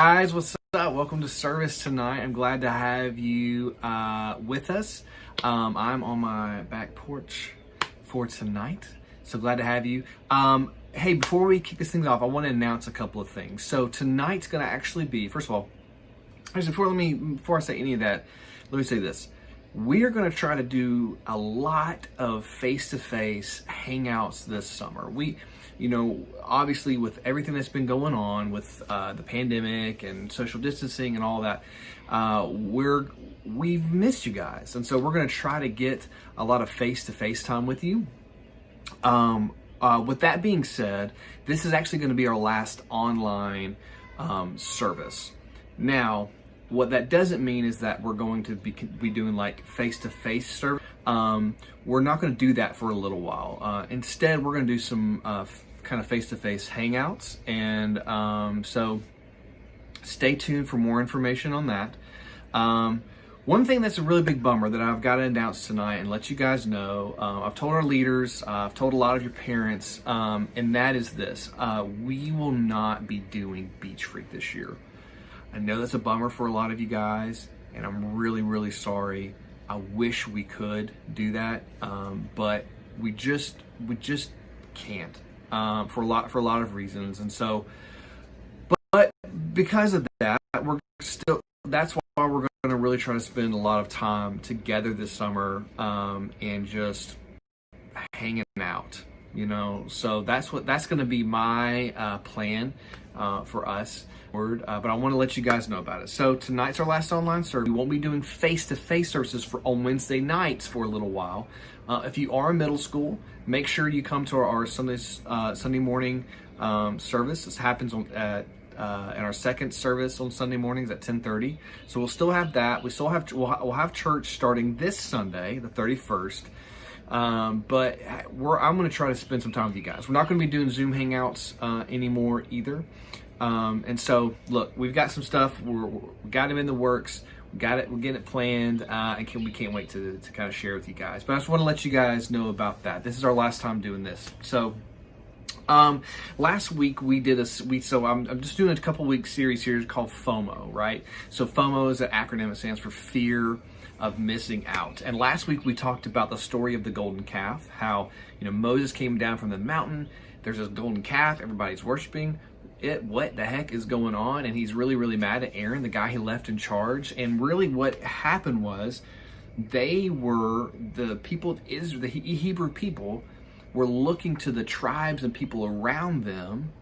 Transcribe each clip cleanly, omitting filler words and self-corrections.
guys, what's up? Welcome to service tonight. I'm glad to have you with us. I'm on my back porch for tonight, so glad to have you. Hey, before we kick this thing off, I want to announce a couple of things. So tonight's going to actually be, first of all, before I say any of that, let me say this. We are going to try to do a lot of face-to-face hangouts this summer. Obviously with everything that's been going on with the pandemic and social distancing and all that, we've missed you guys. And so we're going to try to get a lot of face-to-face time with you. With that being said, this is actually going to be our last online service. Now, what that doesn't mean is that we're going to be doing like face-to-face service. We're not going to do that for a little while. Instead, we're going to do some kind of face-to-face hangouts. And so stay tuned for more information on that. One thing that's a really big bummer that I've got to announce tonight and let you guys know, I've told our leaders, I've told a lot of your parents, and that is this. We will not be doing Beach Freak this year. I know that's a bummer for a lot of you guys, and I'm really, really sorry. I wish we could do that, but we just can't for a lot of reasons. And so, but because of that, that's why we're going to really try to spend a lot of time together this summer and just hanging out. So that's going to be my plan for us. But I want to let you guys know about it. So tonight's our last online service. We won't be doing face-to-face services on Wednesday nights for a little while. If you are in middle school, make sure you come to our Sunday morning service. This happens in our second service on Sunday mornings at 10:30. So we'll still have that. We'll have church starting this Sunday, the 31st. But I'm going to try to spend some time with you guys. We're not going to be doing Zoom Hangouts anymore either. And so, look, we've got some stuff. We got them in the works. We're getting it planned, and we can't wait to kind of share with you guys. But I just want to let you guys know about that. This is our last time doing this. So, last week we did so I'm just doing a couple week series here called FOMO, right? So FOMO is an acronym. It stands for fear of missing out. And last week we talked about the story of the golden calf, how, Moses came down from the mountain. There's this golden calf. Everybody's worshiping it. What the heck is going on? And he's really, really mad at Aaron, the guy he left in charge. And really what happened was the people of Israel, the Hebrew people, were looking to the tribes and people around them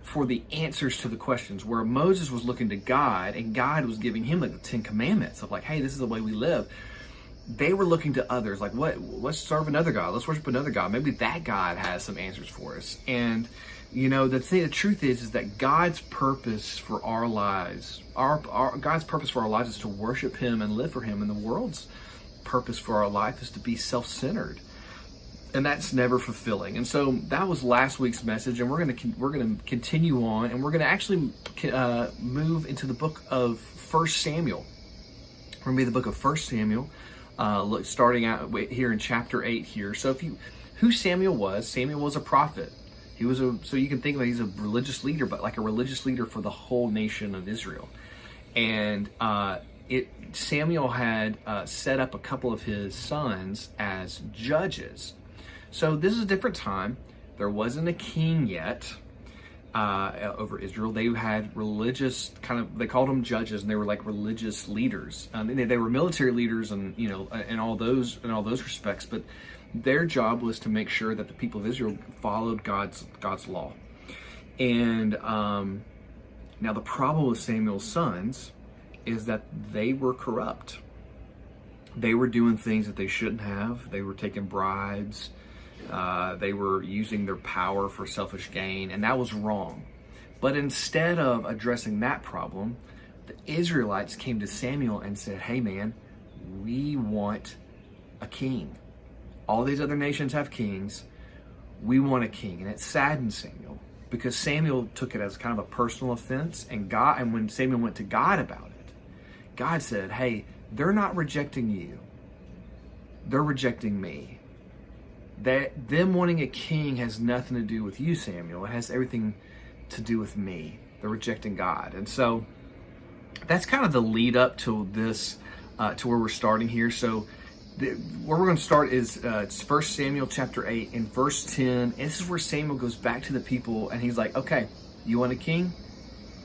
for the answers to the questions, where Moses was looking to God, and God was giving him like the 10 commandments of like, hey, this is the way we live. They were looking to others like, let's serve another God. Let's worship another God. Maybe that God has some answers for us. And the truth is that God's purpose for our lives, God's purpose for our lives is to worship Him and live for Him. And the world's purpose for our life is to be self-centered. And that's never fulfilling. And so that was last week's message, and we're gonna continue on, and we're gonna actually move into the book of 1 Samuel. We're gonna be the book of 1 Samuel, starting out here in chapter 8 here. So who Samuel was a prophet. So you can think about he's a religious leader, but like a religious leader for the whole nation of Israel. And Samuel had set up a couple of his sons as judges. So this is a different time. There wasn't a king yet over Israel. They had religious they called them judges, and they were like religious leaders. They were military leaders, and in all those respects. But their job was to make sure that the people of Israel followed God's law. And now the problem with Samuel's sons is that they were corrupt. They were doing things that they shouldn't have. They were taking bribes. They were using their power for selfish gain, and that was wrong. But instead of addressing that problem, the Israelites came to Samuel and said, hey man, we want a king. All these other nations have kings. We want a king. And it saddened Samuel, because Samuel took it as kind of a personal offense, and when Samuel went to God about it, God said, hey, they're not rejecting you. They're rejecting me. That them wanting a king has nothing to do with you, Samuel. It has everything to do with me. They're rejecting God. And so that's kind of the lead up to this, to where we're starting here. So where we're going to start is it's 1 Samuel chapter 8 and verse 10. And this is where Samuel goes back to the people and he's like, okay, you want a king?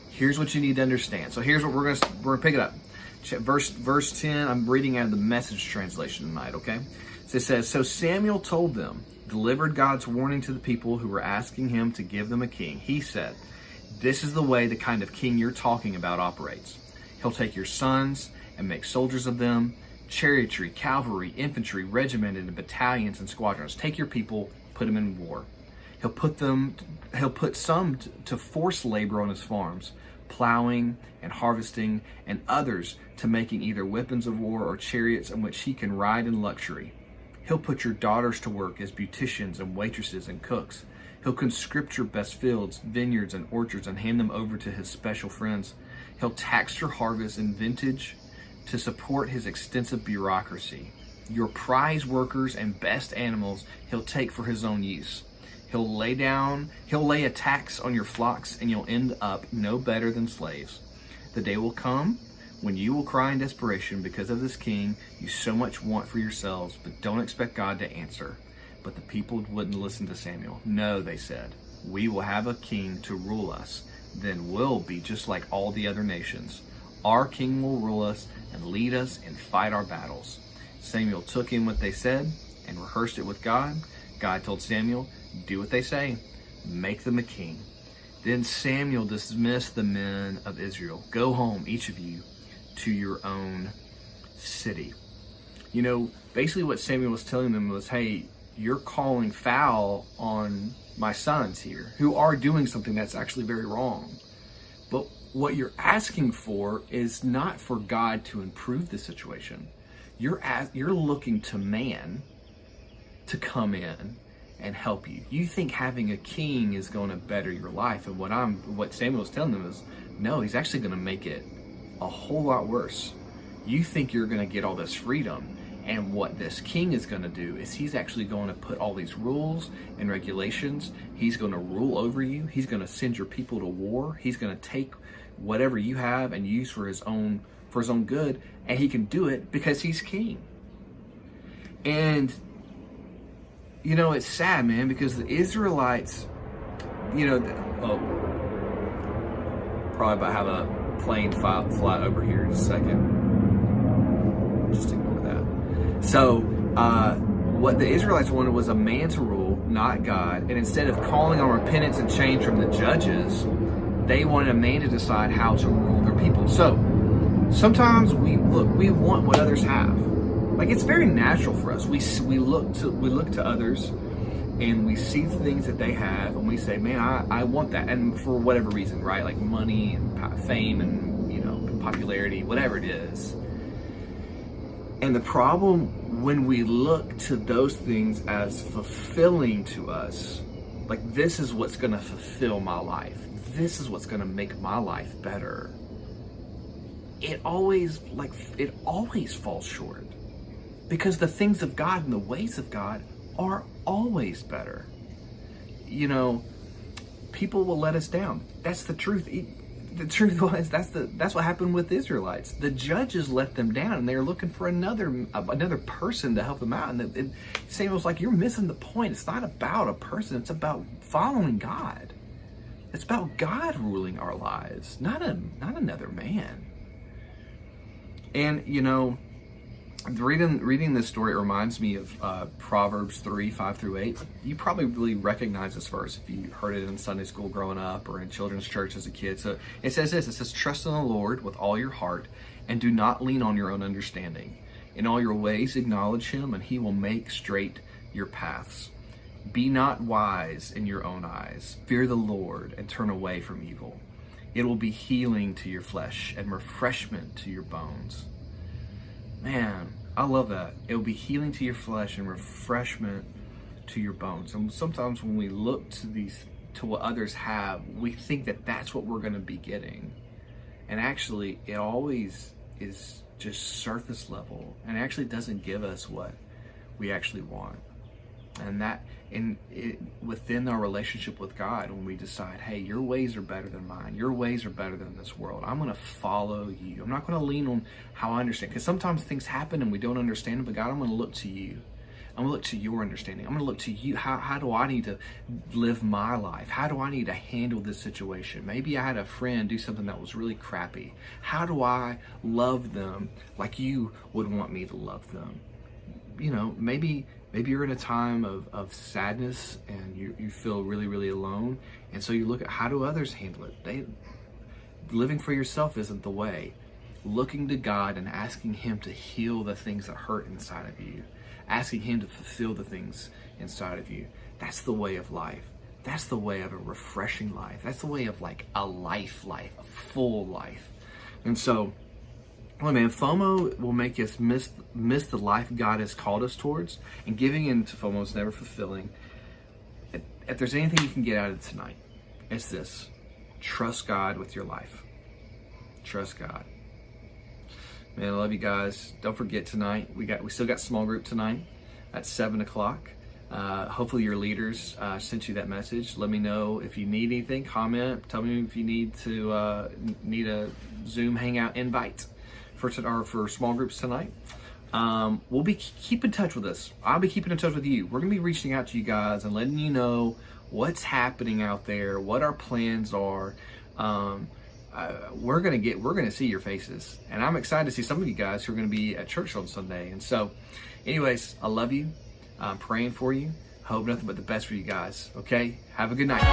Here's what you need to understand. So here's what we're gonna pick it up. Verse 10, I'm reading out of the Message translation tonight, okay? So it says, so Samuel told them, delivered God's warning to the people who were asking him to give them a king. He said, this is the way the kind of king you're talking about operates. He'll take your sons and make soldiers of them, chariotry, cavalry, infantry, regimented in battalions and squadrons. Take your people, put them in war. He'll put some to forced labor on his farms, plowing and harvesting, and others to making either weapons of war or chariots in which he can ride in luxury. He'll put your daughters to work as beauticians and waitresses and cooks. He'll conscript your best fields, vineyards, and orchards and hand them over to his special friends. He'll tax your harvest and vintage to support his extensive bureaucracy. Your prize workers and best animals he'll take for his own use. He'll lay a tax on your flocks, and you'll end up no better than slaves. The day will come when you will cry in desperation because of this king you so much want for yourselves, but don't expect God to answer. But the people wouldn't listen to Samuel. No, they said, we will have a king to rule us. Then we'll be just like all the other nations. Our king will rule us and lead us and fight our battles. Samuel took in what they said and rehearsed it with God. God told Samuel, do what they say, make them a king. Then Samuel dismissed the men of Israel. Go home, each of you, to your own city. You know, basically what Samuel was telling them was, hey, you're calling foul on my sons here, who are doing something that's actually very wrong. But what you're asking for is not for God to improve the situation. You're looking to man to come in and help you. You think having a king is going to better your life, and what Samuel's telling them is, no, he's actually going to make it a whole lot worse. You think you're going to get all this freedom, and what this king is going to do is he's actually going to put all these rules and regulations. He's going to rule over you. He's going to send your people to war. He's going to take whatever you have and use for his own good, and he can do it because he's king. And you know, it's sad, man, because the Israelites, you know, probably about to have a plane fly over here in a second. Just ignore that. So, what the Israelites wanted was a man to rule, not God. And instead of calling on repentance and change from the judges, they wanted a man to decide how to rule their people. So, sometimes we want what others have. Like, it's very natural for us. We look to others, and we see the things that they have, and we say, man, I want that. And for whatever reason, right? Like money and fame and, you know, popularity, whatever it is. And the problem when we look to those things as fulfilling to us, like, this is what's going to fulfill my life. This is what's going to make my life better. It always falls short. Because the things of God and the ways of God are always better. You know, people will let us down. That's the truth. The truth was, that's what happened with the Israelites. The judges let them down, and they were looking for another person to help them out. And Samuel's like, you're missing the point. It's not about a person. It's about following God. It's about God ruling our lives, not another man. And you know, reading this story, it reminds me of Proverbs 3:5-8. You probably really recognize this verse if you heard it in Sunday school growing up or in children's church as a kid. So it says this, it says, trust in the Lord with all your heart and do not lean on your own understanding. In all your ways acknowledge him, and he will make straight your paths. Be not wise in your own eyes. Fear the Lord and turn away from evil. It will be healing to your flesh and refreshment to your bones. Man, I love that. It will be healing to your flesh and refreshment to your bones. And sometimes when we look to what others have, we think that that's what we're going to be getting. And actually, it always is just surface level, and it actually doesn't give us what we actually want. And that within our relationship with God, when we decide, hey, your ways are better than mine, your ways are better than this world, I'm going to follow you. I'm not going to lean on how I understand, because sometimes things happen and we don't understand them, but God, I'm going to look to you. I'm going to look to your understanding. I'm going to look to you. How do I need to live my life? How do I need to handle this situation? Maybe I had a friend do something that was really crappy. How do I love them like you would want me to love them? You know, maybe you're in a time of sadness and you feel really, really alone. And so you look at, how do others handle it? Living for yourself isn't the way. Looking to God and asking Him to heal the things that hurt inside of you. Asking Him to fulfill the things inside of you. That's the way of life. That's the way of a refreshing life. That's the way of like a life, a full life. And so, well, man, FOMO will make us miss the life God has called us towards, and giving into FOMO is never fulfilling. If there's anything you can get out of tonight, it's this: trust God with your life. Trust God. Man, I love you guys. Don't forget tonight, we still got small group tonight at 7:00. Hopefully your leaders sent you that message. Let me know if you need anything. Comment. Tell me if you need a Zoom hangout invite for small groups tonight. We'll keep in touch with us. I'll be keeping in touch with you. We're gonna be reaching out to you guys and letting you know what's happening out there, what our plans are. We're gonna see your faces, and I'm excited to see some of you guys who are gonna be at church on Sunday. And so, anyways, I love you. I'm praying for you. Hope nothing but the best for you guys. Okay, have a good night.